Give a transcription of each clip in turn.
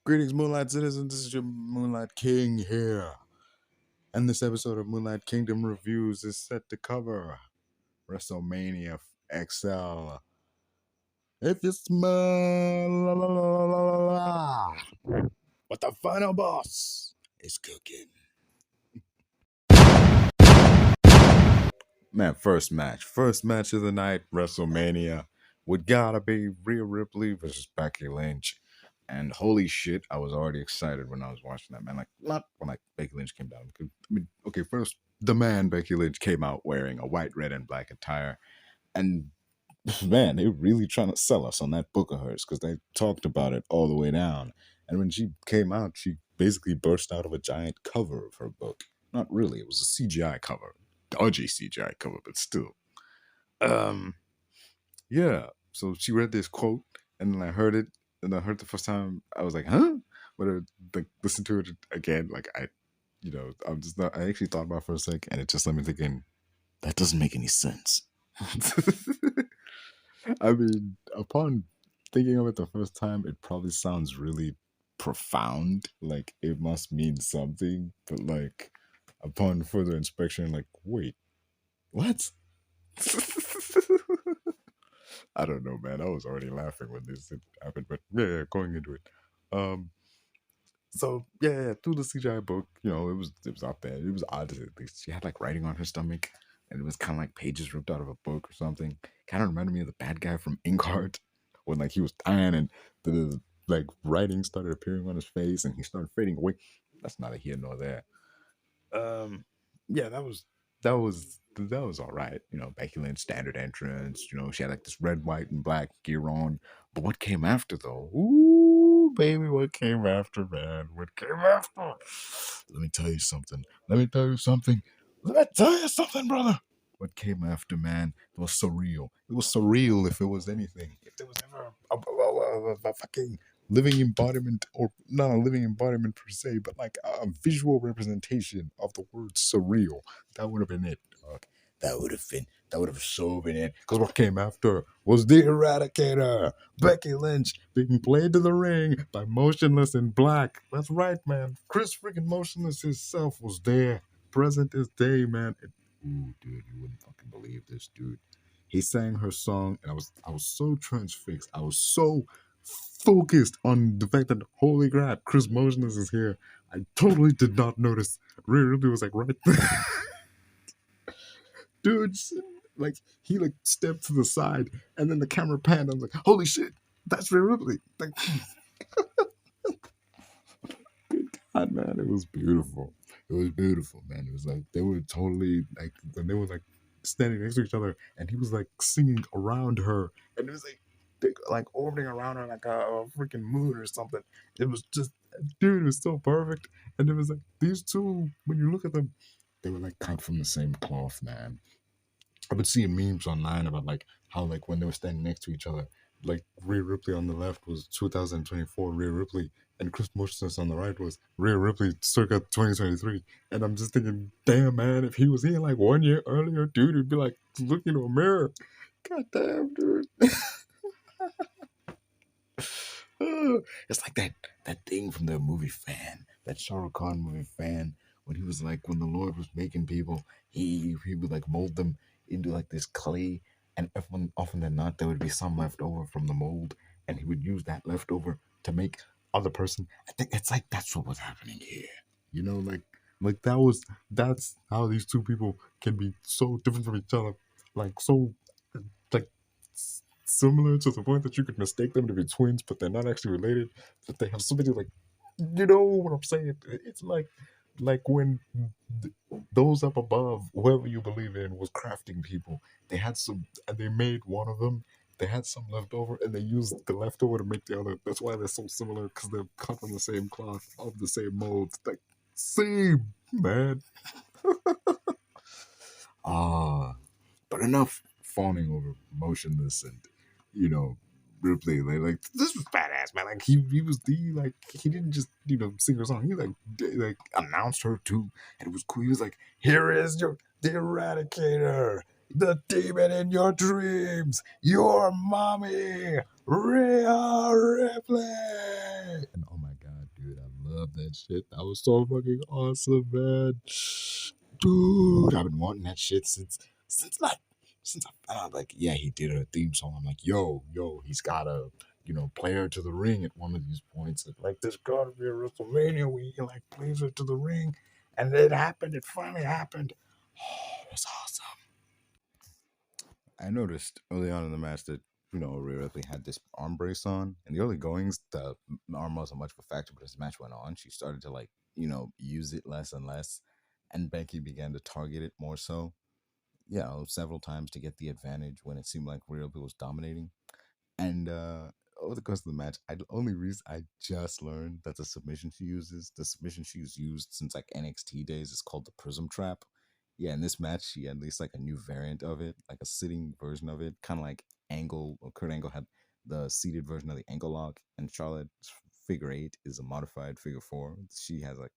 Greetings, Moonlight citizens. This is your Moonlight King here. And this episode of Moonlight Kingdom Reviews is set to cover Wrestlemania XL. If you smell what the final boss is cooking. Man, first match of the night, WrestleMania, would gotta be Rhea Ripley versus Becky Lynch. And holy shit, I was already excited when I was watching that, man. Like, not when Becky Lynch came down. I mean, okay, first, the man Becky Lynch came out wearing a white, red, and black attire. And man, they were really trying to sell us on that book of hers because they talked about it all the way down. And when she came out, she basically burst out of a giant cover of her book. Not really, it was a CGI cover. Dodgy CGI cover, but still. Yeah. So she read this quote, and then I heard it, and I heard it the first time. I was like, huh? But I listened to it again. I'm just not. I actually thought about it for a sec, and it just let me thinking, that doesn't make any sense. I mean, upon thinking of it the first time, it probably sounds really profound. Like it must mean something, but like upon further inspection, like, wait, what? I don't know, man. I was already laughing when this happened, but yeah, going into it. So yeah, through the CGI book, it was out there. It was odd at least. She had like writing on her stomach, and it was kind of like pages ripped out of a book or something. Kind of reminded me of the bad guy from Inkheart when like he was dying and the like writing started appearing on his face and he started fading away. That's not a here nor there. Yeah, that was all right. Becky Lynch standard entrance. She had like this red, white, and black gear on. But what came after though? Ooh, baby, what came after, man? What came after? Let me tell you something. Let me tell you something, brother. What came after, man? It was surreal. It was surreal if it was anything. If there was ever a fucking living embodiment, or not a living embodiment per se, but like a visual representation of the word surreal, that would have been it, dog. That would have so been it. Because what came after was the Eradicator, Becky Lynch, being played to the ring by Motionless in Black. That's right, man. Chris freaking Motionless himself was there, present as day, man. Ooh, dude, you wouldn't fucking believe this, dude. He sang her song, and I was so transfixed. I was so focused on the fact that, holy crap, Chris Motionless is here. I totally did not notice. Rhea Ripley was like right there. Dude, like he like stepped to the side, and then the camera panned. I was like, holy shit, that's Rhea Ripley. Like, good God, man, it was beautiful. It was beautiful, man. It was like they were totally like when they were like standing next to each other, and he was like singing around her, and it was like orbiting around her like a freaking moon or something. It was just, dude, it was so perfect. And it was like these two, when you look at them, they were like cut from the same cloth, man. I've been seeing memes online about like how like when they were standing next to each other, like Rhea Ripley on the left was 2024 Rhea Ripley, and Chris Motionless on the right was Rhea Ripley circa 2023. And I'm just thinking, damn, man, if he was here like 1 year earlier, dude, he'd be like looking in a mirror. God damn, dude. It's like that thing from the movie Fan, that Shah Rukh Khan movie Fan, when he was like, when the Lord was making people, he would like mold them into like this clay, and often than not there would be some left over from the mold, and he would use that leftover to make other person. I think it's like that's what was happening here. Like that's how these two people can be so different from each other, like so like similar to the point that you could mistake them to be twins, but they're not actually related. But they have something like, you know what I'm saying? It's like when those up above, whoever you believe in, was crafting people. They had some, and they made one of them. They had some left over, and they used the leftover to make the other. That's why they're so similar, because they're cut from the same cloth, of the same mold. Like, same, man. But enough fawning over Motionless and, Ripley. Like this was badass, man. Like he was he didn't just sing her song. He like announced her too, and it was cool. He was like, "Here is the Eradicator, the demon in your dreams, your mommy, Rhea Ripley." And oh my God, love that shit. That was so fucking awesome, man. Dude, I've been wanting that shit since like since I found out, like, yeah, he did a theme song. I'm like, yo, he's gotta, play her to the ring at one of these points. It's like, there's gotta be a WrestleMania where he like plays her to the ring. And it happened. It finally happened. Oh, it was awesome. I noticed early on in the match that, Rhea Ripley had this arm brace on. In the early goings, the arm wasn't much of a factor, but as the match went on, she started to, like, use it less and less. And Becky began to target it more so, several times to get the advantage when it seemed like Rhea Ripley was dominating. And over the course of the match, the only reason I just learned that the submission she's used since like NXT days is called the Prism Trap. Yeah, in this match, she had at least like a new variant of it, like a sitting version of it, kind of like Angle or Kurt Angle had the seated version of the ankle lock, and Charlotte's figure eight is a modified figure four. She has like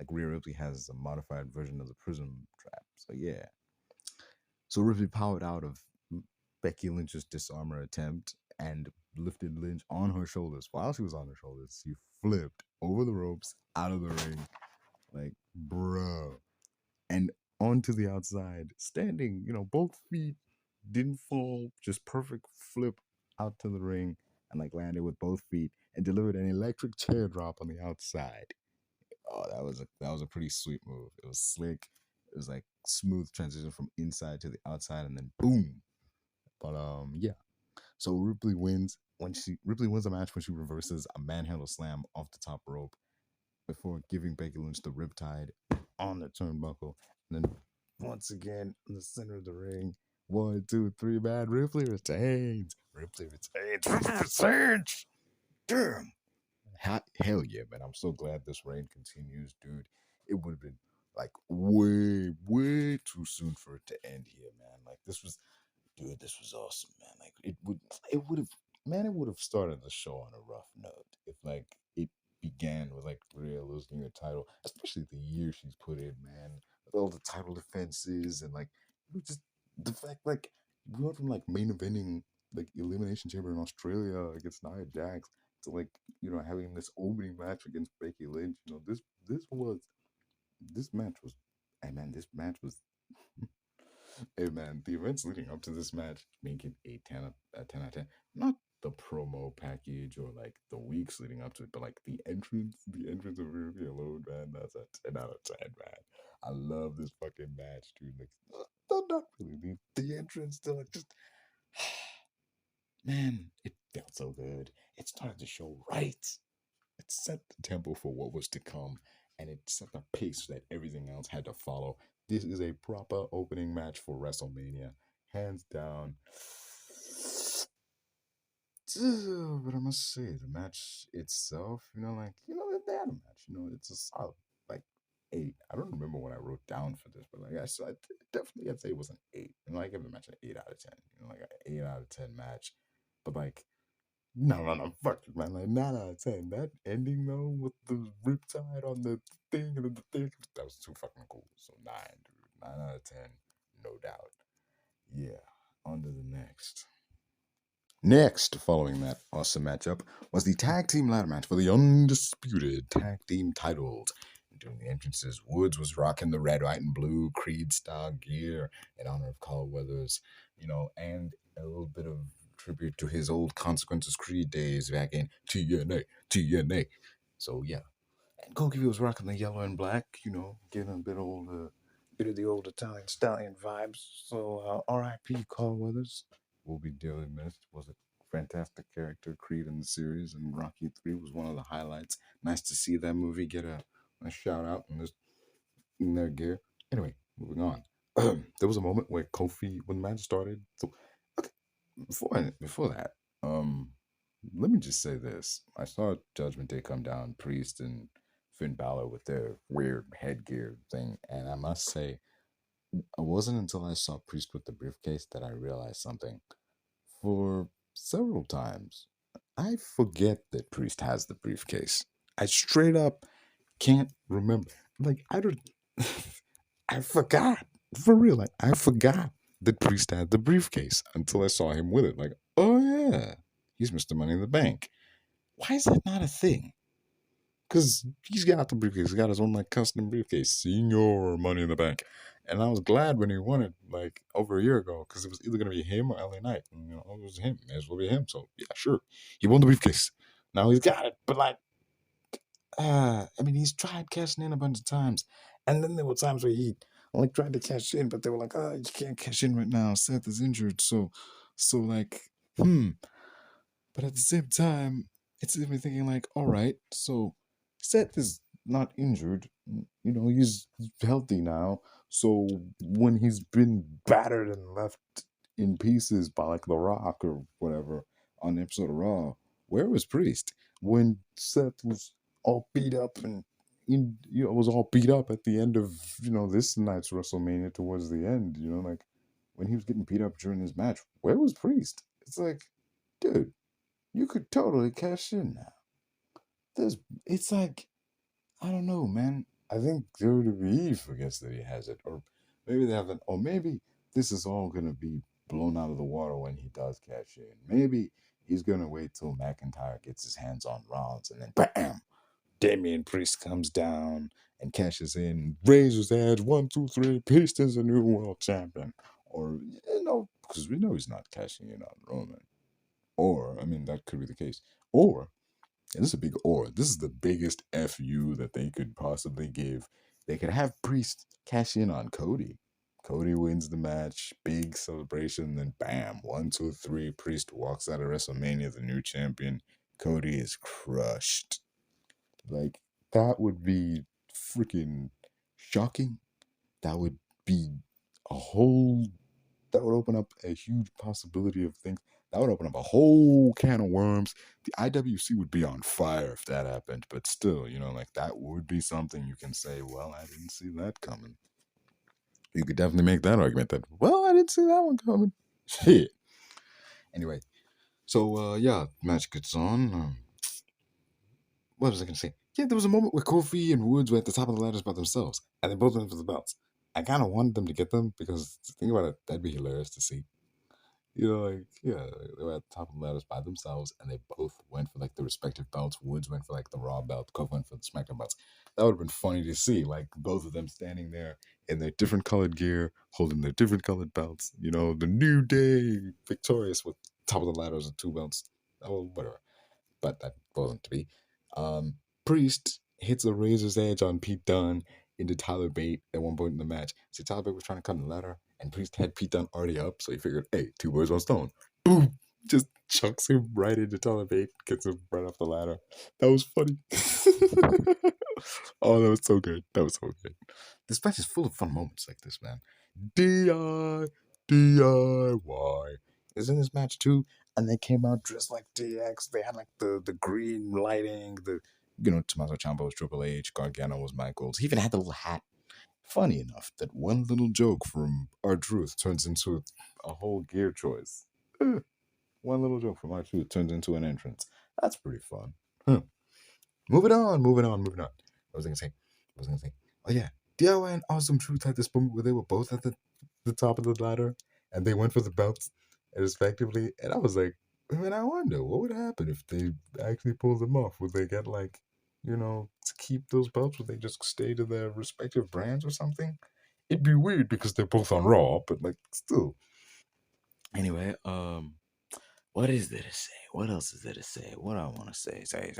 Rhea Ripley has a modified version of the Prism Trap. So yeah, so Ripley powered out of Becky Lynch's disarmor attempt and lifted Lynch on her shoulders. While she was on her shoulders, she flipped over the ropes out of the ring. Like, bro. And onto the outside, standing, both feet didn't fall, just perfect flip out to the ring and like landed with both feet and delivered an electric chair drop on the outside. Oh, that was a pretty sweet move. It was slick. It was like smooth transition from inside to the outside and then boom. But yeah. So Ripley wins the match when she reverses a manhandle slam off the top rope before giving Becky Lynch the riptide on the turnbuckle. And then once again in the center of the ring, 1, 2, 3, man, Ripley retains. Ripley retains. Damn. Hell yeah, man. I'm so glad this reign continues, dude. It would have been like way too soon for it to end here, man. Like this was awesome, man. Like it would have started the show on a rough note if like it began with like Rhea losing her title, especially the year she's put in, man, with all the title defenses and like just the fact like we went from like main eventing like Elimination Chamber in Australia against Nia Jax to like having this opening match against Becky Lynch. This match was, hey man, this match was. Hey man, the events leading up to this match make it a 10 out of 10. Not the promo package or like the weeks leading up to it, but like the entrance of Ruby alone, man, that's a 10 out of 10, man. I love this fucking match, dude. Like, not really the entrance to like just, man, it felt so good. It started to show right. It set the tempo for what was to come, and it set the pace that everything else had to follow. This is a proper opening match for WrestleMania, hands down. But I must say, the match itself, they had a match. It's a solid like 8. I don't remember what I wrote down for this, but like I definitely I'd say it was an 8. I give the match an 8 out of 10. Like an 8 out of 10 match. But like no, fuck it, man. Like 9 out of 10. That ending though, with the riptide on the thing and the thing, that was too fucking cool. So 9, dude. 9 out of 10, no doubt. Yeah. On to the next. Next, following that awesome matchup, was the tag team ladder match for the undisputed tag team titles. During the entrances, Woods was rocking the red, white, and blue Creed style gear in honor of Carl Weathers, and a little bit of tribute to his old Consequences Creed days back in TNA. So yeah, and Kobe was rocking the yellow and black, getting a bit of the old Italian stallion vibes. So R.I.P. Carl Weathers will be dearly missed. Was a fantastic character, Creed in the series, and Rocky 3 was one of the highlights. Nice to see that movie get a shout out in their gear. Anyway, moving on. There was a moment where Kofi, when the match started. So, okay, before that, let me just say this: I saw Judgment Day come down, Priest and Finn Balor with their weird headgear thing, and I must say, it wasn't until I saw Priest with the briefcase that I realized something. For several times, I forget that Priest has the briefcase. I straight up can't remember. Like, I don't. I forgot. For real. Like, I forgot that Priest had the briefcase until I saw him with it. Like, oh yeah, he's Mr. Money in the Bank. Why is that not a thing? because he's got the briefcase. He's got his own like custom briefcase, senior Money in the Bank. And I was glad when he won it like over a year ago because it was either gonna be him or LA Knight. And, it was him. May as well be him. So yeah, sure. He won the briefcase. Now he's got it. But like, I mean, he's tried cashing in a bunch of times, and then there were times where he like tried to cash in, but they were like, you can't cash in right now. Seth is injured. So like, hmm. But at the same time, it's me thinking like, all right, so Seth is not injured. He's healthy now. So when he's been battered and left in pieces by like The Rock or whatever on the episode of Raw, where was Priest? When Seth was all beat up and was all beat up at the end of this night's WrestleMania towards the end. Like when he was getting beat up during his match, where was Priest? It's like, dude, you could totally cash in now. It's like, I don't know, man. I think WWE forgets that he has it, or maybe they haven't, or maybe this is all gonna be blown out of the water when he does cash in. Maybe he's gonna wait till McIntyre gets his hands on Rollins, and then bam, Damian Priest comes down and cashes in, raises edge, 1, 2, 3, Priest is a new world champion, or because we know he's not cashing in on Roman. Or, I mean, that could be the case. Or, and this is a big or, this is the biggest FU that they could possibly give. They could have Priest cash in on Cody. Cody wins the match, big celebration, then bam, 1, 2, 3, Priest walks out of WrestleMania, the new champion. Cody is crushed. Like, that would be freaking shocking. That would be a whole that would open up a huge possibility of things. That would open up a whole can of worms. The IWC would be on fire if that happened, but still, like that would be something you can say, well, I didn't see that coming. You could definitely make that argument that, well, I didn't see that one coming. Shit. Anyway, so yeah, match gets on. What was I going to say? Yeah, there was a moment where Kofi and Woods were at the top of the ladders by themselves, and they both went for the belts. I kind of wanted them to get them because, think about it, that'd be hilarious to see. Yeah, they were at the top of the ladders by themselves, and they both went for like the respective belts. Woods went for like the Raw belt, Kofi went for the SmackDown belts. That would have been funny to see, like both of them standing there in their different colored gear, holding their different colored belts. The New Day victorious with top of the ladders and 2 belts. Oh, whatever. But that wasn't to be. Um, Priest hits a razor's edge on Pete Dunne into Tyler Bate at one point in the match. See, Tyler Bate was trying to cut the ladder, and Priest had Pete Dunne already up, so he figured, hey, 2 birds, 1 stone. Boom! Just chucks him right into Tyler Bate, gets him right off the ladder. That was funny. Oh, that was so good. That was so good. This match is full of fun moments like this, man. DIY is in this match too, and they came out dressed like DX. They had like the green lighting, Tommaso Ciampa was Triple H, Gargano was Michaels. He even had the little hat. Funny enough that one little joke from R-Truth turns into a whole gear choice. One little joke from R-Truth turns into an entrance. That's pretty fun. Moving on. What was I gonna say? Oh yeah, DIY and Awesome Truth had this moment where they were both at the top of the ladder and they went for the belts respectively. And I was like, man, I wonder what would happen if they actually pulled them off. Would they get like, to keep those belts? Would they just stay to their respective brands or something? It'd be weird because they're both on Raw, but like still. Anyway, what is there to say? What else is there to say? What I want to say? Say.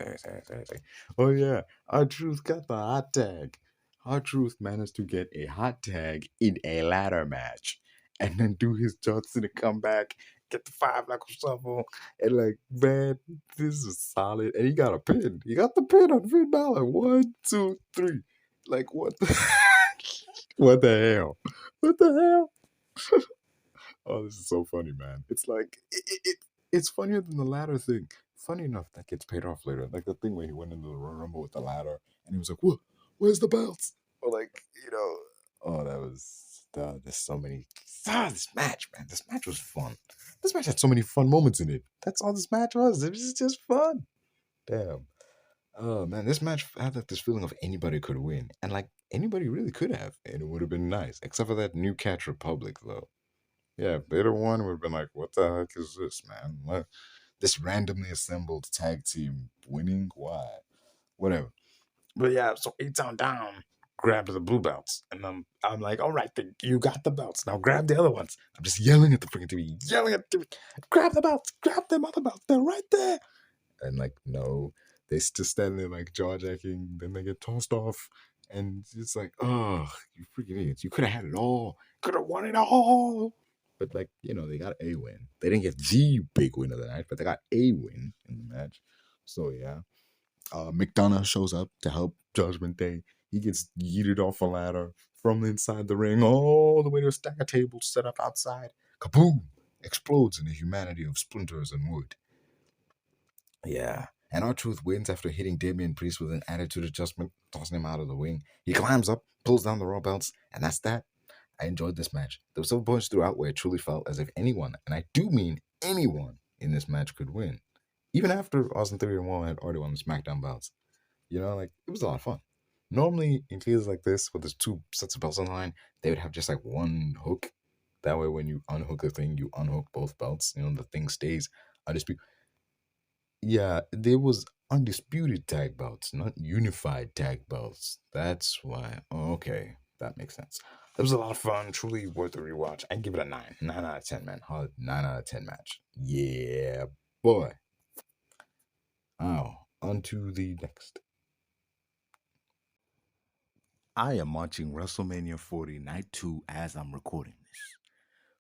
Oh yeah, R-Truth got the hot tag. R-Truth managed to get a hot tag in a ladder match, and then do his Johnson to come back, get the 5 knuckle shuffle, and like, man, this is solid. And he got a pin. He got the pin on finnbalor. 1, 2, 3. Like what? What the hell? What the hell? Oh, this is so funny, man. It's like it's funnier than the ladder thing. Funny enough, that gets paid off later. Like the thing where he went into the Royal Rumble with the ladder, and he was like, "What? Where's the belts?" Or like, oh, that was there's so many. This match, man. This match was fun. This match had so many fun moments in it. That's all this match was. It was just fun. Damn. Oh man, this match had like this feeling of anybody could win, and like anybody really could have, and it would have been nice, except for that New Catch Republic though. Yeah, if they'd have won, would have been like, what the heck is this, man? What? This randomly assembled tag team winning? Why? Whatever. But yeah, so A-Town down grabbed the blue belts. And I'm like, all right, then you got the belts. Now grab the other ones. I'm just yelling at the freaking TV, yelling at the TV. Grab the belts, grab them other belts. They're right there. And like, no, they still stand there like jaw jacking. Then they get tossed off. And it's like, oh, you freaking idiots. You could have had it all. Could have won it all. But like, they got a win. They didn't get the big win of the night, but they got a win in the match. So yeah. McDonough shows up to help Judgment Day. He gets yeeted off a ladder from inside the ring all the way to a stack of tables set up outside. Kaboom! Explodes in a humanity of splinters and wood. Yeah. And R-Truth wins after hitting Damian Priest with an attitude adjustment, tossing him out of the ring. He climbs up, pulls down the Raw belts, and that's that. I enjoyed this match. There were some points throughout where it truly felt as if anyone, and I do mean anyone, in this match could win. Even after Austin Theory and Wall had already won the SmackDown belts. Like, it was a lot of fun. Normally, in cases like this, where there's two sets of belts on the line, they would have just like one hook. That way, when you unhook the thing, you unhook both belts. The thing stays undisputed. Yeah, there was undisputed tag belts, not unified tag belts. That's why. Oh, okay, that makes sense. It was a lot of fun. Truly worth a rewatch. I'd give it a 9. 9 out of 10, man. Hard 9 out of 10 match. Yeah, boy. Oh, on to the next. I am watching WrestleMania 40 Night 2 as I'm recording this.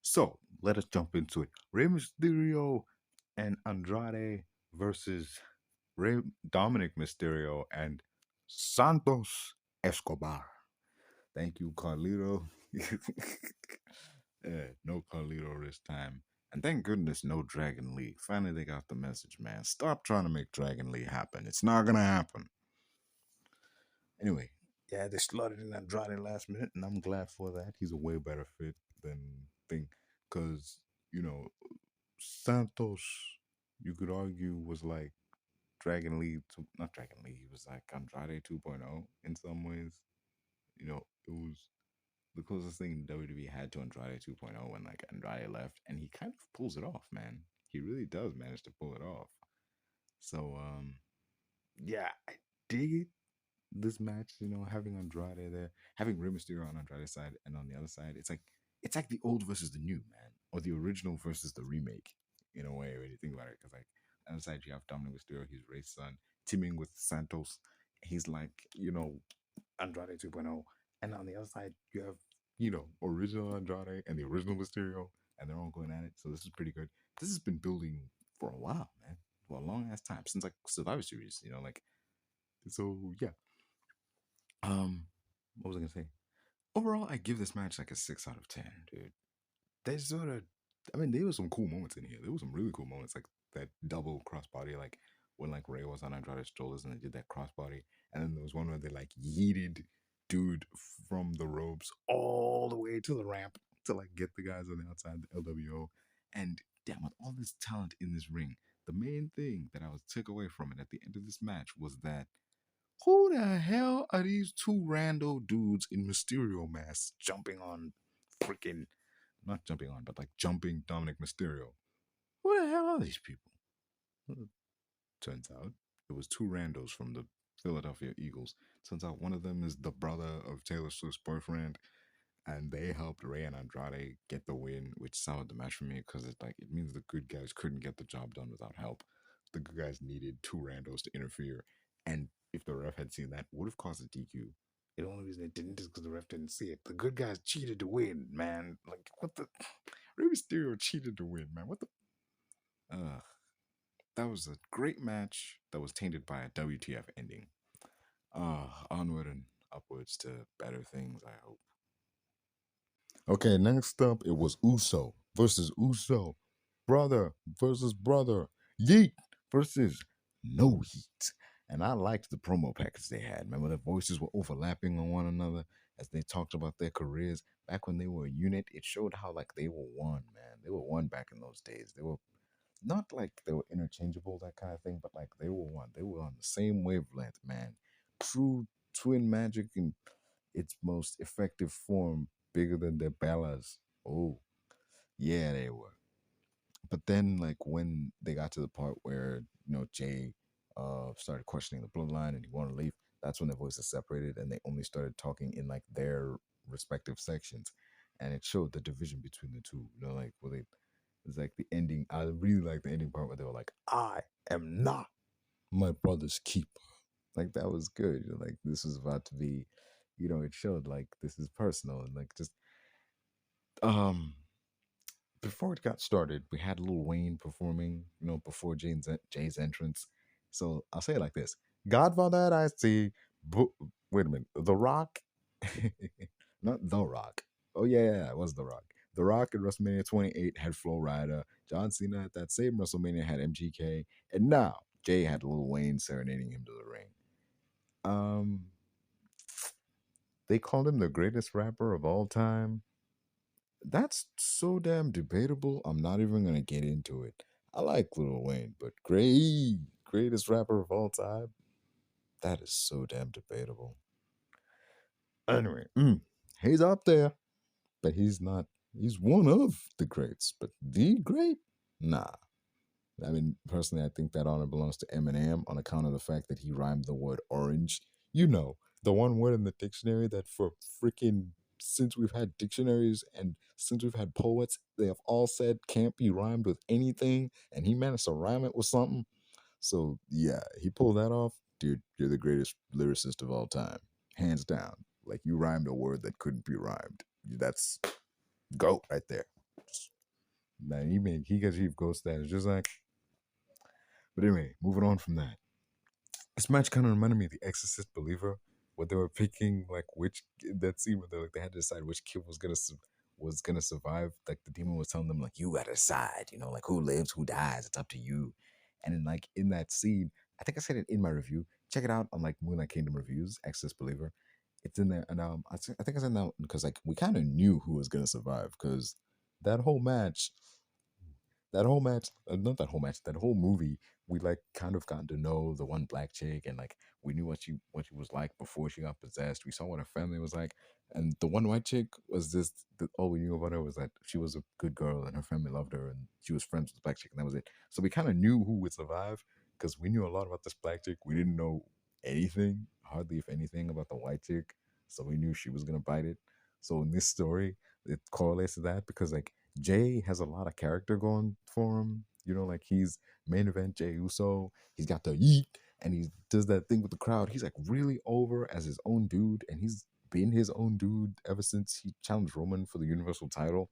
So let us jump into it. Rey Mysterio and Andrade versus Dominic Mysterio and Santos Escobar. Thank you, Carlito. No Carlito this time. And thank goodness no Dragon Lee. Finally, they got the message, man. Stop trying to make Dragon Lee happen. It's not going to happen. Anyway, yeah, they slotted in Andrade last minute, and I'm glad for that. He's a way better fit than Thing, because Santos, you could argue, was like Dragon Lee, not Dragon Lee. He was like Andrade 2.0 in some ways. It was the closest thing WWE had to Andrade 2.0 when like Andrade left, and he kind of pulls it off, man. He really does manage to pull it off. So yeah, I dig it. This match, having Andrade there, having Rey Mysterio on Andrade's side, and on the other side, it's like the old versus the new, man, or the original versus the remake, in a way when you think about it. Because like on the other side, you have Dominic Mysterio, he's Rey's son, teaming with Santos. He's like Andrade 2.0, and on the other side, you have original Andrade and the original Mysterio, and they're all going at it. So this is pretty good. This has been building for a while, man, for a long ass time since like Survivor Series, like so yeah. What was I gonna say? Overall, I give this match like a 6 out of 10, dude. They sort of, I mean, there were some cool moments in here. There were some really cool moments, like that double crossbody, like when like Ray was on Andrade's shoulders and they did that crossbody, and then there was one where they like yeeted dude from the ropes all the way to the ramp to like get the guys on the outside, the LWO, and damn, with all this talent in this ring, the main thing that I was took away from it at the end of this match was that who the hell are these two rando dudes in Mysterio masks jumping on freaking, not jumping on, but like jumping Dominic Mysterio? Who the hell are these people? Well, turns out it was two randos from the Philadelphia Eagles. Turns out one of them is the brother of Taylor Swift's boyfriend, and they helped Ray and Andrade get the win, which soured the match for me because it means the good guys couldn't get the job done without help. The good guys needed two randos to interfere, and if the ref had seen that, would have caused a DQ. The only reason it didn't is because the ref didn't see it. The good guys cheated to win, man. Like what the? Rey Mysterio cheated to win, man. What the? That was a great match that was tainted by a WTF ending. Onward and upwards to better things, I hope. Okay, next up, it was Uso versus Uso. Brother versus brother. Yeet versus no heat. And I liked the promo package they had. Remember, their voices were overlapping on one another as they talked about their careers. Back when they were a unit, it showed how, like, they were one, man. They were one back in those days. They were not like they were interchangeable, that kind of thing, but like they were one. They were on the same wavelength, man. True twin magic in its most effective form, bigger than their Bellas. Oh, yeah, they were. But then, like when they got to the part where Jay started questioning the bloodline and he wanted to leave, That's when their voices separated and they only started talking in like their respective sections, and it showed the division between the two. You know, like where they it's like the ending. I really like the ending part where they were like, "I am not my brother's keeper." Like that was good. You know, like this was about to be, it showed like this is personal and like just um before it got started, we had Lil Wayne performing, before Jay's entrance. So I'll say it like this: Godfather, I see. Wait a minute, The Rock, not The Rock. Oh yeah, it was The Rock. The Rock at WrestleMania 28 had Flo Rida. John Cena at that same WrestleMania had MGK, and now Jay had Lil Wayne serenading him to the ring. Um, they called him the greatest rapper of all time. That's so damn debatable. I'm not even gonna get into it. I like Lil Wayne, but greatest rapper of all time. That is so damn debatable. Anyway, he's up there, but he's not. He's one of the greats, but the great, nah. I mean, personally, I think that honor belongs to Eminem on account of the fact that he rhymed the word orange. The one word in the dictionary that for freaking since we've had dictionaries and since we've had poets, they have all said can't be rhymed with anything, and he managed to rhyme it with something. So yeah, he pulled that off. Dude, you're the greatest lyricist of all time, hands down. Like you rhymed a word that couldn't be rhymed. That's goat right there. Man, he got Chief Ghost status just like. But anyway, moving on from that. This match kind of reminded me of The Exorcist Believer, where they were picking like which that scene where they had to decide which kid was gonna survive. Like the demon was telling them like you gotta decide, like who lives, who dies. It's up to you. And then like in that scene, I think I said it in my review. Check it out on like Moonlight Kingdom Reviews, Exorcist Believer. It's in there, and I think I said that because like we kind of knew who was gonna survive because that whole match not that whole match, that whole movie, we like kind of got to know the one black chick, and like we knew what she was like before she got possessed. We saw what her family was like, and the one white chick was just all we knew about her was that she was a good girl and her family loved her, and she was friends with the black chick, and that was it. So we kind of knew who would survive because we knew a lot about this black chick. We didn't know anything, hardly if anything, about the white chick, so we knew she was gonna bite it. So in this story, it correlates to that because like Jay has a lot of character going for him. Like he's main event Jey Uso. He's got the yeet, and he does that thing with the crowd. He's like really over as his own dude, and he's been his own dude ever since he challenged Roman for the Universal title.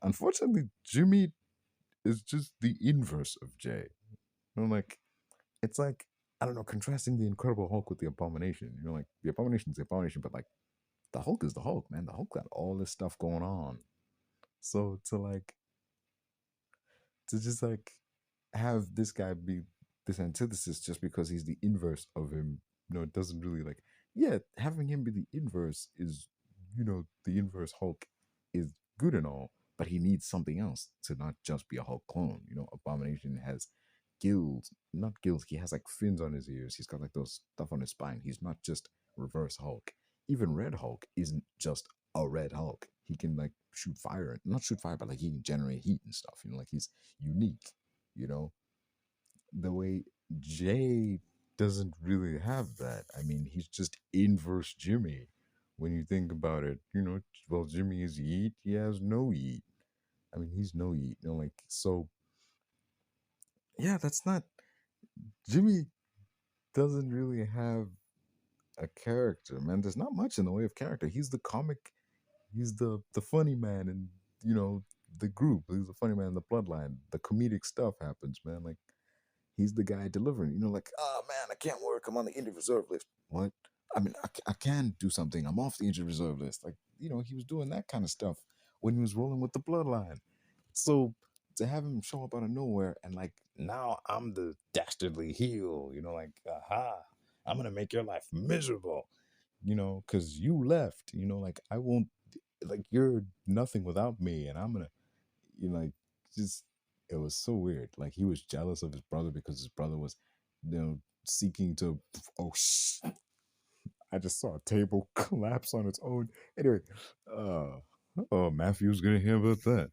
Unfortunately, Jimmy is just the inverse of Jay. Like it's like I don't know, contrasting the Incredible Hulk with the Abomination. Like the Abomination's the Abomination, but like the Hulk is the Hulk, man. The Hulk got all this stuff going on. So to just like have this guy be this antithesis just because he's the inverse of him, it doesn't really like, yeah, having him be the inverse is, the inverse Hulk is good and all, but he needs something else to not just be a Hulk clone. Abomination has gills, not gills, he has like fins on his ears, he's got like those stuff on his spine. He's not just reverse Hulk. Even Red Hulk isn't just a Red Hulk. He can like shoot fire, not shoot fire, but like he can generate heat and stuff. Like he's unique. You know, the way Jay doesn't really have that. I mean, he's just inverse Jimmy. When you think about it, well, Jimmy is yeet. He has no yeet. I mean, he's no yeet. Like so. Yeah, that's not Jimmy. Doesn't really have a character, man. There's not much in the way of character. He's the comic. He's the funny man, and the group. He's the funny man in the bloodline. The comedic stuff happens, man. Like he's the guy delivering. Like, oh man, I can't work. I'm on the injured reserve list. What? I mean, I can do something. I'm off the injured reserve list. Like, he was doing that kind of stuff when he was rolling with the bloodline. So to have him show up out of nowhere and like, now I'm the dastardly heel, like, aha, I'm gonna make your life miserable, because you left, like I won't, like you're nothing without me, and I'm gonna, like, just it was so weird. Like he was jealous of his brother because his brother was, seeking to. Oh, I just saw a table collapse on its own. Anyway, uh, oh, Matthew's gonna hear about that.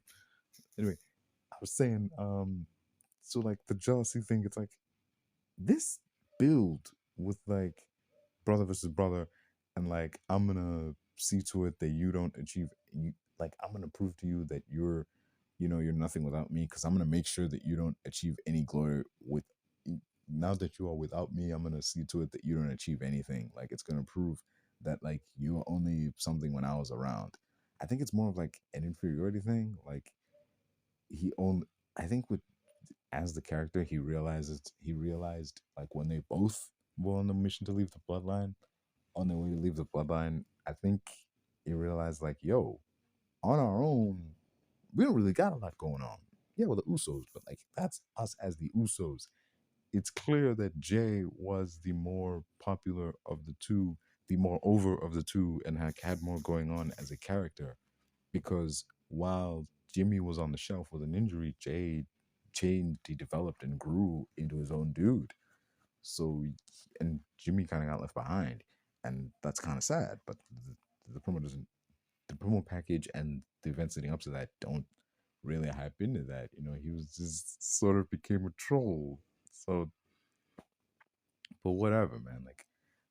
Anyway, I was saying, so like the jealousy thing, it's like this build with like brother versus brother, and like I'm gonna see to it that you don't achieve you like I'm gonna prove to you that you're nothing without me, because I'm gonna make sure that you don't achieve any glory with now that you are without me. I'm gonna see to it that you don't achieve anything. Like it's gonna prove that like you are only something when I was around. I think it's more of like an inferiority thing. Like he only I think with as the character he realized like when they both were on the mission to leave the bloodline, on their way to leave the bloodline, I think he realized like, yo, on our own, we don't really got a lot going on. Yeah, with the Usos, but like that's us as the Usos. It's clear that Jay was the more popular of the two, the more over of the two, and had more going on as a character. Because while Jimmy was on the shelf with an injury, Jay changed, he developed and grew into his own dude. So, and Jimmy kind of got left behind, and that's kind of sad. But the promo doesn't, the promo package and the events leading up to that don't really hype into that. He was just sort of became a troll. So, but whatever, man. Like,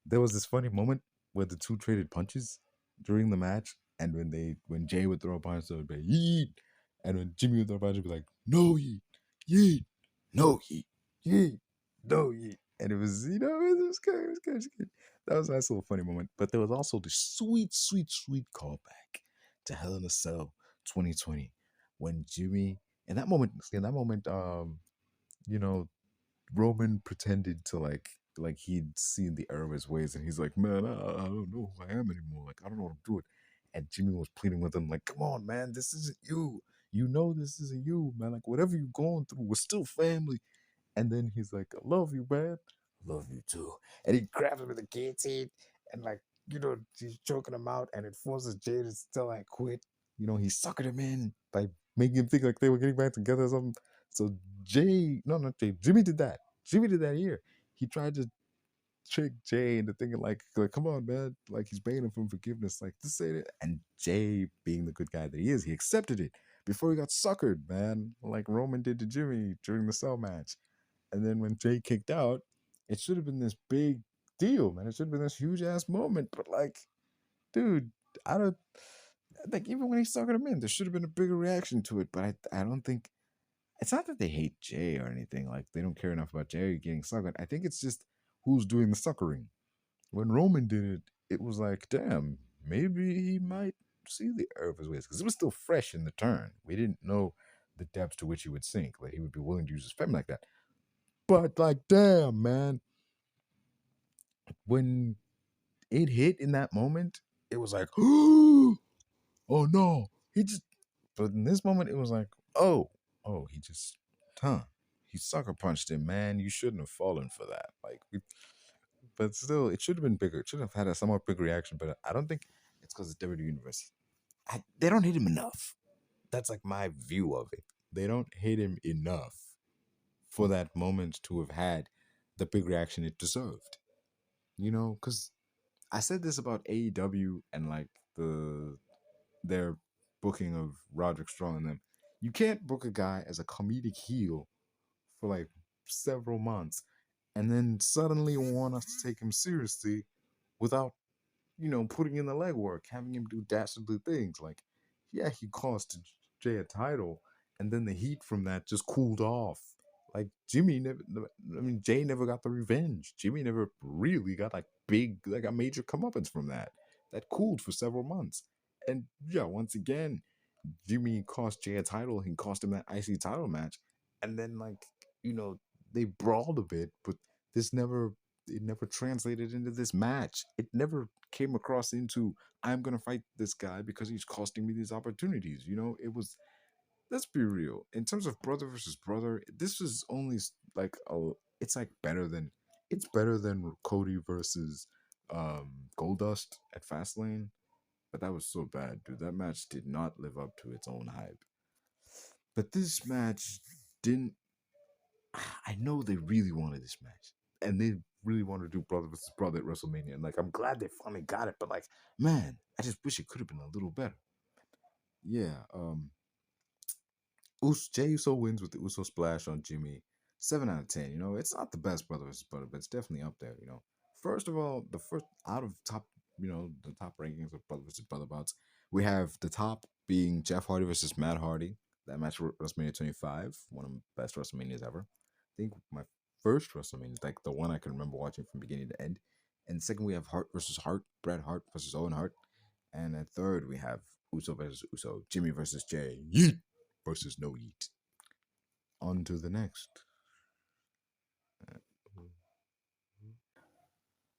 there was this funny moment where the two traded punches during the match, and when Jay would throw a punch, so it'd be yeet, and when Jimmy would throw a punch, it'd be like no yeet, yeet, no yeet, yeet, no yeet, and it was good, it was good, it was good. That was a nice little funny moment. But there was also the sweet, sweet, sweet callback to Hell in a Cell 2020 when Jimmy in that moment, you know, Roman pretended to like he'd seen the error of his ways, and he's like, man, I don't know who I am anymore. Like I don't know what I'm doing. And Jimmy was pleading with him, like, come on, man, this isn't you. You know this isn't you, man. Like whatever you're going through, we're still family. And then he's like, I love you, man. I love you too. And he grabs him with the guillotine and like, he's choking him out, and it forces Jay to still like quit. He suckered him in by making him think like they were getting back together or something. So Jay, no, not Jay, Jimmy did that. Jimmy did that here. He tried to trick Jay into thinking like come on, man, like he's begging him for forgiveness, like this ain't it. And Jay, being the good guy that he is, he accepted it before he got suckered, man, like Roman did to Jimmy during the cell match. And then when Jay kicked out, it should have been this big deal, man. It should have been this huge ass moment. But like, dude, I don't like even when he suckered him in, there should have been a bigger reaction to it. But I don't think it's not that they hate Jay or anything. Like they don't care enough about Jay getting suckered. I think it's just who's doing the suckering. When Roman did it, it was like, damn, maybe he might see the error of his ways, because it was still fresh in the turn. We didn't know the depths to which he would sink. Like he would be willing to use his fem like that. But like, damn, man, when it hit in that moment, it was like, oh no, he just. But in this moment, it was like, he just, he sucker punched him, man. You shouldn't have fallen for that. Like, but still, it should have been bigger. It should have had a somewhat big reaction. But I don't think it's because it's WWE Universe. They don't hit him enough. That's like my view of it. They don't hit him enough for that moment to have had the big reaction it deserved. Because I said this about AEW and like their booking of Roderick Strong and them. You can't book a guy as a comedic heel for like several months and then suddenly want us to take him seriously without, putting in the legwork, having him do dastardly things. Like, yeah, he cost Jay a title, and then the heat from that just cooled off. Like Jimmy never, I mean, Jay never got the revenge. Jimmy never really got like a major comeuppance from that. That cooled for several months, and yeah, once again, Jimmy cost Jay a title. He cost him that IC title match, and then they brawled a bit, but this never it never translated into this match. It never came across into I'm gonna fight this guy because he's costing me these opportunities. It was, let's be real. In terms of brother versus brother, this was only like it's like better than Cody versus Goldust at Fastlane. But that was so bad, dude. That match did not live up to its own hype. But this match didn't. I know they really wanted this match, and they really wanted to do brother versus brother at WrestleMania. And like, I'm glad they finally got it. But like, man, I just wish it could have been a little better. Yeah. Jey Uso wins with the Uso splash on Jimmy. 7 out of 10. It's not the best brother versus brother, but it's definitely up there. First of all, the first out of top, the top rankings of brother versus brother bouts, we have the top being Jeff Hardy versus Matt Hardy. That match was WrestleMania 25, one of the best WrestleManias ever. I think my first WrestleMania, like the one I can remember watching from beginning to end. And second, we have Hart versus Hart, Bret Hart versus Owen Hart. And then third, we have Uso versus Uso, Jimmy versus Jay, Yeet versus No Yeet. On to the next.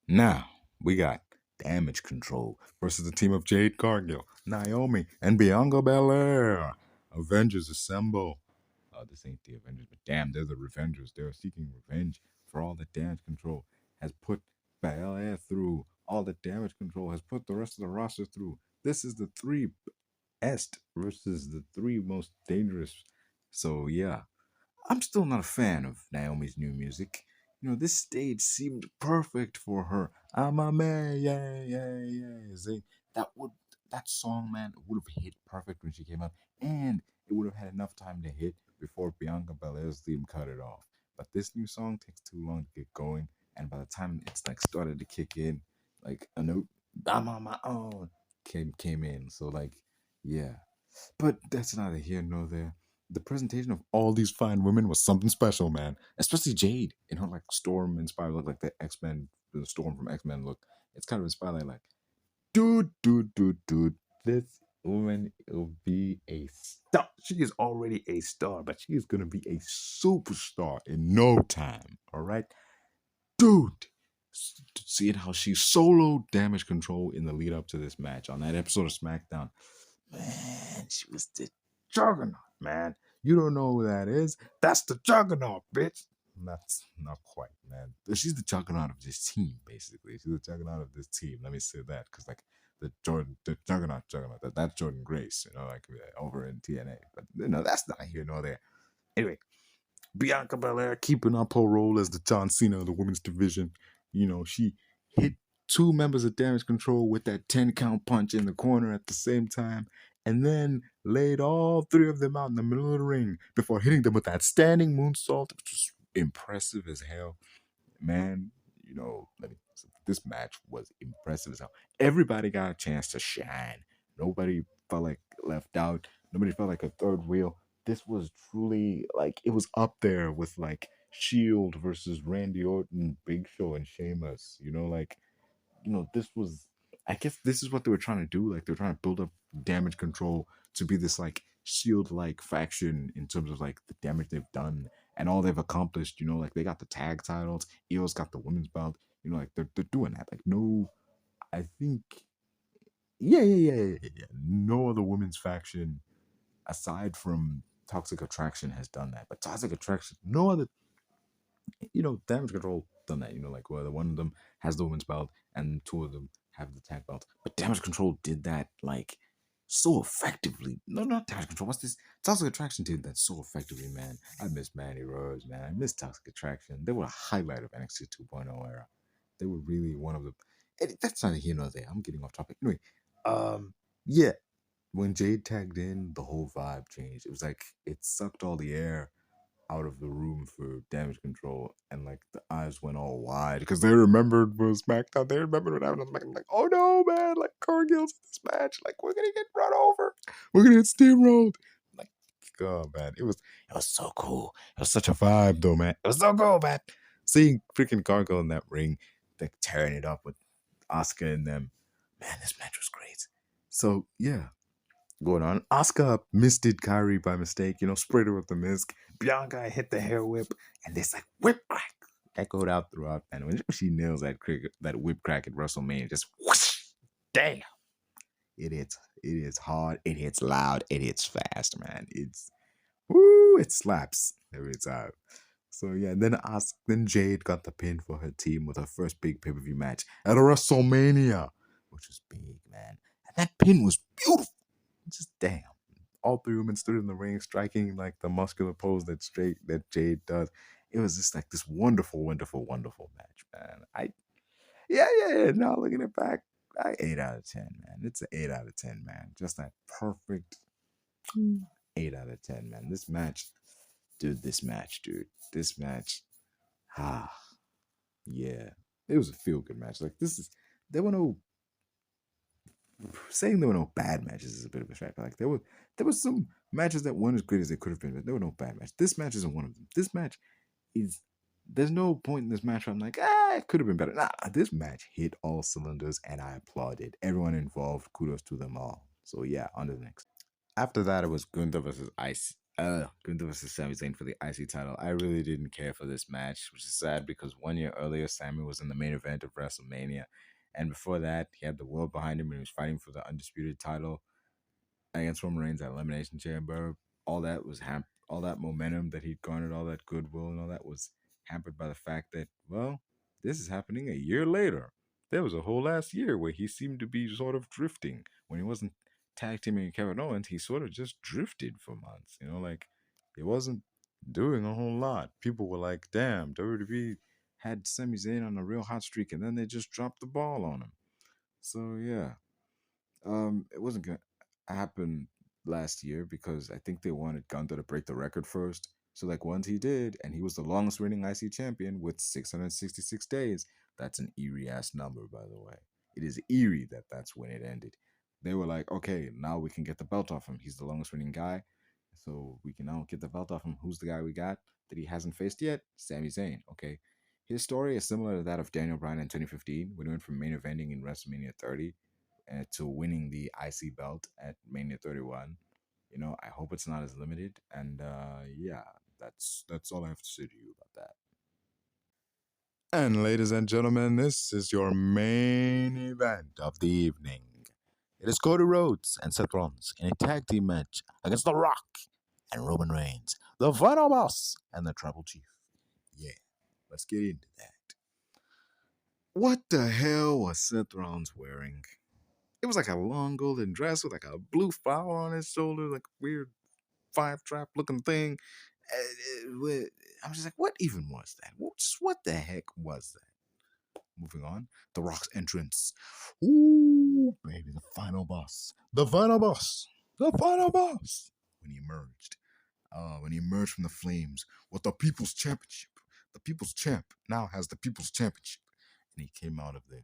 Now we got Damage Control versus the team of Jade Cargill, Naomi, and Bianca Belair. Avengers assemble. This ain't the Avengers, but damn, they're the Revengers. They're seeking revenge for all that Damage Control has put Belair through. All that Damage Control has put the rest of the roster through. This is the three est versus the three most dangerous. So yeah, I'm still not a fan of Naomi's new music. This stage seemed perfect for her. I'm a man, yeah, yeah, yeah. That would that song, man, would have hit perfect when she came out, and it would have had enough time to hit before Bianca Belair's theme cut it off. But this new song takes too long to get going, and by the time it's like started to kick in, like a note, I'm on my own came in. So like, yeah, but that's neither here nor there. The presentation of all these fine women was something special, man. Especially Jade in her like Storm inspired look, like the X-Men, the Storm from X-Men look. It's kind of inspired like, dude. This woman will be a star. She is already a star, but she is gonna be a superstar in no time. All right, dude. Seeing how she soloed Damage Control in the lead up to this match on that episode of SmackDown, man, she was the juggernaut, man. You don't know who that is? That's the juggernaut, bitch. That's not quite, man. She's the juggernaut of this team, basically. She's the juggernaut of this team. Let me say that, because like the juggernaut, that's Jordan Grace, like over in TNA. But that's not here nor there. Anyway, Bianca Belair keeping up her role as the John Cena of the women's division. She hit two members of Damage Control with that 10 count punch in the corner at the same time, and then laid all three of them out in the middle of the ring before hitting them with that standing moonsault, which was impressive as hell. Man, this match was impressive as hell. Everybody got a chance to shine. Nobody felt like left out. Nobody felt like a third wheel. This was truly like it was up there with like Shield versus Randy Orton, Big Show, and Sheamus. This was. I guess this is what they were trying to do. Like they're trying to build up Damage Control to be this like Shield like faction in terms of like the damage they've done and all they've accomplished. Like they got the tag titles. EO's got the women's belt. Like they're doing that. Like no, I think yeah. No other women's faction aside from Toxic Attraction has done that. But Toxic Attraction, no other, Damage Control done that. Like whether one of them has the women's belt and two of them have the tag belt. But Damage Control did that like so effectively. No, not Damage Control. What's this? Toxic Attraction did that so effectively, man. I miss Mandy Rose, man. I miss Toxic Attraction. They were a highlight of NXT 2.0 era. They were really one of the. That's not here nor there. I'm getting off topic. Anyway, yeah. When Jade tagged in, the whole vibe changed. It was like it sucked all the air out of the room for Damage Control, and like the eyes went all wide because they remembered what was SmackDown. They remembered what happened on SmackDown. Like, oh no, man! Like Cargill's in this match. Like we're gonna get run over. We're gonna get steamrolled. Like, oh man, it was so cool. It was such a vibe, though, man. It was so cool, man. Seeing freaking Cargill in that ring, like tearing it up with Asuka and them. Man, this match was great. So yeah, going on. Asuka misted Kyrie by mistake, sprayed her with the mist. Bianca hit the hair whip, and this like whip crack echoed out throughout. And when she nails that whip crack at WrestleMania, just whoosh, damn, it hits. It hits hard. It hits loud. It hits fast, man. It slaps every time. So yeah, then Jade got the pin for her team with her first big pay-per-view match at a WrestleMania, which was big, man. And that pin was beautiful. Just damn. All three women stood in the ring, striking like the muscular pose that Jade does. It was just like this wonderful, wonderful, wonderful match, man. Yeah. Now looking it back, 8 out of 10, man. It's an 8 out of 10, man. Just that perfect 8 out of 10, man. This match, dude. Ah, yeah. It was a feel good match. Like there were no saying there were no bad matches is a bit of a stretch. Like there were some matches that weren't as great as they could have been, but there were no bad matches. This match isn't one of them. This match is there's no point in this match where I'm like, it could have been better. Nah, this match hit all cylinders and I applauded. Everyone involved, kudos to them all. So yeah, on to the next. After that, it was Gunther versus Gunther versus Samizayn for the IC title. I really didn't care for this match, which is sad because 1 year earlier, Sami was in the main event of Wrestlemania, and before that, he had the world behind him and he was fighting for the undisputed title against Roman Reigns at Elimination Chamber. All that was all that momentum that he'd garnered, all that goodwill and all that was hampered by the fact that, well, this is happening a year later. There was a whole last year where he seemed to be sort of drifting. When he wasn't tag teaming Kevin Owens, he sort of just drifted for months. Like he wasn't doing a whole lot. People were like, damn, WWE had Sami Zayn on a real hot streak and then they just dropped the ball on him. So yeah. It wasn't gonna happen last year because I think they wanted Gunther to break the record first. So like once he did, and he was the longest reigning IC champion with 666 days. That's an eerie ass number, by the way. It is eerie that that's when it ended. They were like, okay, now we can get the belt off him. He's the longest reigning guy, so we can now get the belt off him. Who's the guy we got that he hasn't faced yet? Sami Zayn. Okay, his story is similar to that of Daniel Bryan in 2015 when he went from main eventing in WrestleMania 30 to winning the IC belt at Mania 31. I hope it's not as limited. And yeah, that's all I have to say to you about that. And ladies and gentlemen, this is your main event of the evening. It is Cody Rhodes and Seth Rollins in a tag team match against The Rock and Roman Reigns, the final boss and the Tribal Chief. Yeah, let's get into that. What the hell was Seth Rollins wearing? It was like a long golden dress with like a blue flower on his shoulder, like a weird five trap looking thing. I'm just like, what even was that? What the heck was that? Moving on, The Rock's entrance. Ooh, baby, the final boss. The final boss. The final boss. When he emerged from the flames with the People's Championship. The People's Champ now has the People's Championship. And he came out of there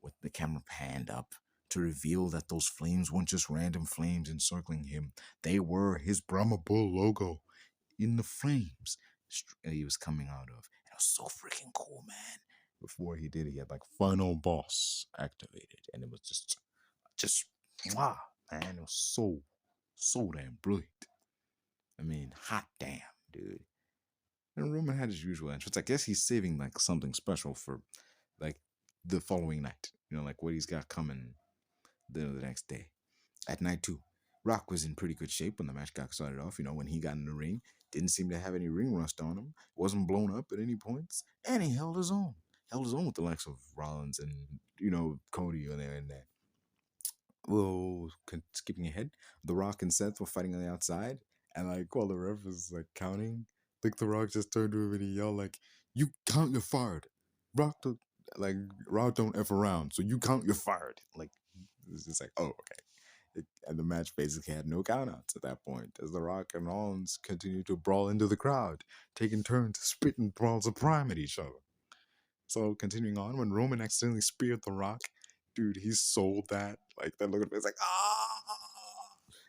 with the camera panned up to reveal that those flames weren't just random flames encircling him. They were his Brahma Bull logo in the flames he was coming out of. And it was so freaking cool, man. Before he did, he had like Final Boss activated. And it was just, wow, man. It was so damn brilliant. I mean, hot damn, dude. And Roman had his usual entrance. I guess he's saving like something special for like the following night. Like what he's got coming the next day. At night 2, Rock was in pretty good shape when the match got started off. When he got in the ring, didn't seem to have any ring rust on him, wasn't blown up at any points, and he held his own. Held his own with the likes of Rollins and, Cody on there and there. Well, skipping ahead, The Rock and Seth were fighting on the outside, and like while the ref was like counting, like The Rock just turned to him and he yelled like, "You count, you're fired. Rock don't F around, so you count, you're fired." Like, it's just like, oh, okay. And the match basically had no countouts at that point, as The Rock and Rollins continued to brawl into the crowd, taking turns spitting balls of prime at each other. So continuing on, when Roman accidentally speared The Rock, dude, he sold that. Like that look at it's like,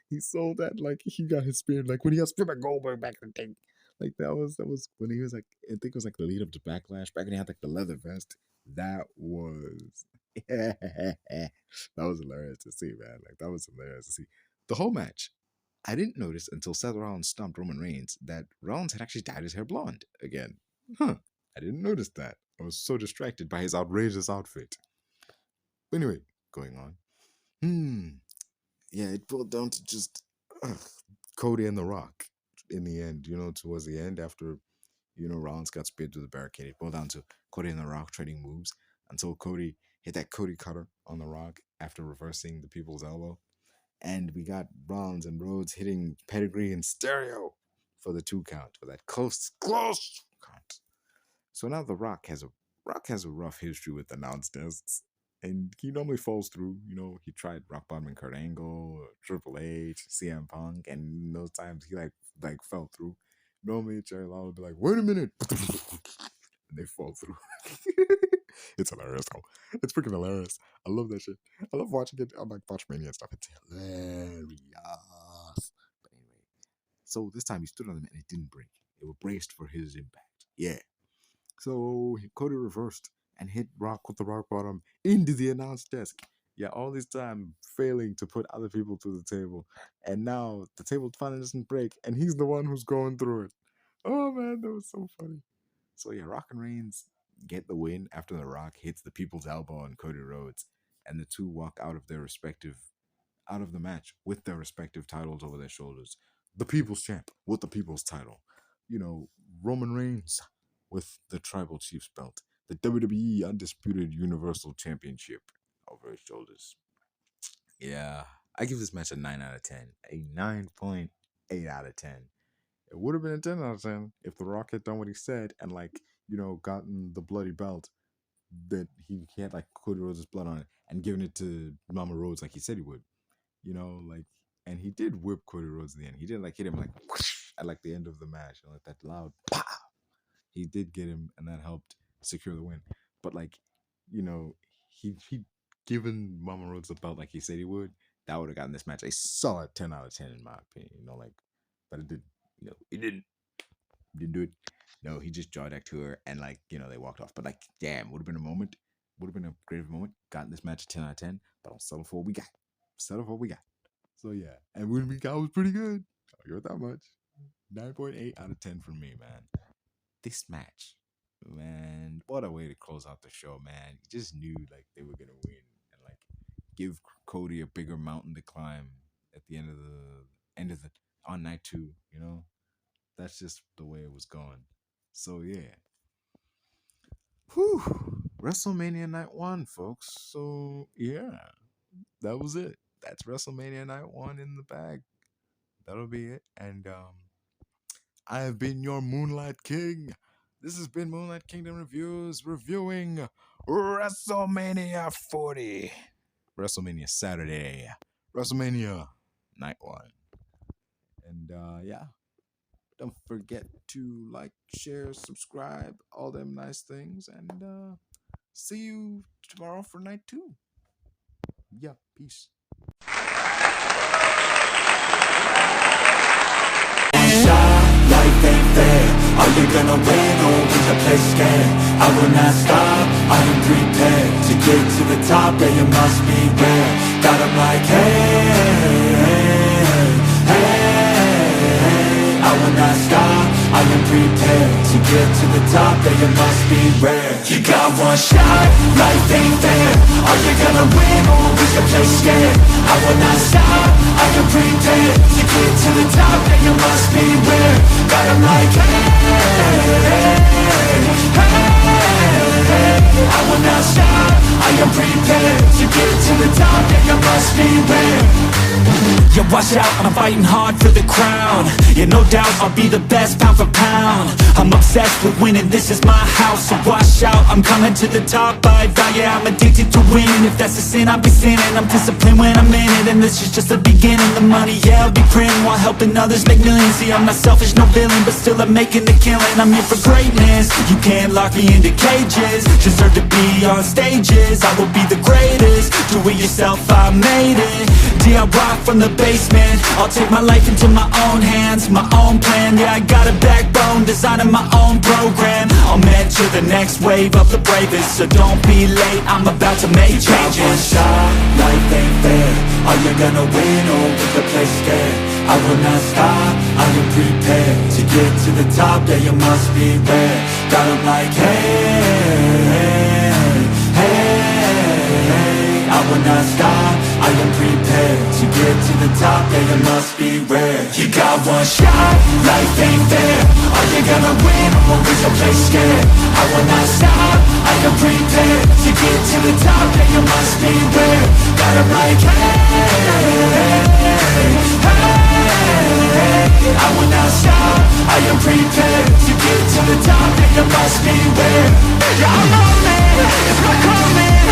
he sold that. Like he got his spear. Like when he got speared by Goldberg back in the day. Like that was when he was like, I think it was like the lead up to Backlash. Back when he had like the leather vest. That was that was hilarious to see, man. Like that was hilarious to see. The whole match, I didn't notice until Seth Rollins stomped Roman Reigns that Rollins had actually dyed his hair blonde again. Huh. I didn't notice that. I was so distracted by his outrageous outfit. Anyway, going on. Yeah, it boiled down to just Cody and The Rock in the end, towards the end after, Rollins got speared through the barricade. It boiled down to Cody and The Rock trading moves until Cody hit that Cody cutter on The Rock after reversing the people's elbow. And we got Rollins and Rhodes hitting pedigree in stereo for the 2 count, for that close count. So now The Rock has a rough history with announcers, and he normally falls through. He tried rock bottoming Kurt Angle, Triple H, CM Punk, and those times he like fell through. Normally Jerry Lawler would be like, "Wait a minute," and they fall through. It's hilarious though. It's freaking hilarious. I love that shit. I love watching it on like Watchmania and stuff. It's hilarious. But anyway, so this time he stood on them and it didn't break. It was braced for his impact. Yeah. So Cody reversed and hit Rock with the rock bottom into the announce desk. Yeah, all this time failing to put other people through the table. And now the table finally doesn't break and he's the one who's going through it. Oh man, that was so funny. So yeah, Rock and Reigns get the win after the Rock hits the People's Elbow on Cody Rhodes, and the two walk out of the match with their respective titles over their shoulders. The People's Champ with the People's title. You know, Roman Reigns with the Tribal Chief's belt. The WWE Undisputed Universal Championship over his shoulders. Yeah, I give this match a 9 out of 10. A 9.8 out of 10. It would have been a 10 out of 10 if The Rock had done what he said and, like, you know, gotten the bloody belt that he had, like, Cody Rhodes' blood on it and given it to Mama Rhodes like he said he would. You know, like, and he did whip Cody Rhodes at the end. He didn't, like, hit him, like, whoosh, at, like, the end of the match. You know, like, that loud pow. He did get him, and that helped secure the win. But, like, you know, he'd given Mama Rhodes the belt like he said he would. That would have gotten this match a solid 10 out of 10 in my opinion. You know, like, but it didn't. You know, he didn't do it. No, he just jawed back to her and, like, you know, they walked off. But, like, damn, would have been a moment. Would have been a great moment. Gotten this match a 10 out of 10. But I'll settle for what we got. So, yeah. And what we got was pretty good. I'll give it that much. 9.8 out of 10 for me, man. This match, man, what a way to close out the show, man. You just knew, like, they were going to win. And, like, give Cody a bigger mountain to climb at the end of the on night 2, you know? That's just the way it was going. So, yeah. Whew. WrestleMania Night 1, folks. So, yeah. That was it. That's WrestleMania Night 1 in the bag. That'll be it. And, I have been your Moonlight King. This has been Moonlight Kingdom Reviews reviewing WrestleMania 40. WrestleMania Saturday. WrestleMania Night 1. And, yeah. Don't forget to like, share, subscribe, all them nice things. And see you tomorrow for night 2. Yeah, peace. Life ain't fair. Are you gonna win or will you play scared? I will not stop, I am prepared to get to the top, yeah you must beware. Got 'em like hey, I will not stop, I am prepared to get to the top, yeah you must beware. You got one shot, life ain't fair. Are you gonna win or will you play scared? I will not stop, I am prepared to get to the top, yeah you must beware. Got 'em like I will not stop, I am prepared to get to the top, yeah you must beware. Yeah, watch out, I'm fighting hard for the crown. Yeah, no doubt, I'll be the best pound for pound. I'm obsessed with winning, this is my house. So watch out, I'm coming to the top by vow. Yeah, I'm addicted to winning. If that's a sin, I'll be sinning. I'm disciplined when I'm in it, and this is just the beginning. The money, yeah, I'll be printing while helping others make millions. See, I'm not selfish, no villain, but still I'm making the killing. I'm here for greatness, you can't lock me into cages. Deserve to be on stages, I will be the greatest. Do it yourself, I made it. I rock from the basement. I'll take my life into my own hands, my own plan. Yeah, I got a backbone, designing my own program. I'll mentor the next wave of the bravest, so don't be late, I'm about to make changes. You got one shot, life ain't fair. Are you gonna win or will you play scared? I will not stop, I am prepared to get to the top, yeah you must beware. Got 'em like hey, I will not stop, I am prepared to get to the top, yeah you must beware. You got one shot, life ain't fair. Are you gonna win or will you play scared? I will not stop, I am prepared to get to the top, yeah you must beware. Got 'em like I will not stop, I am prepared to get to the top, yeah you must beware. Yeah, I'm rolling, it's not coming.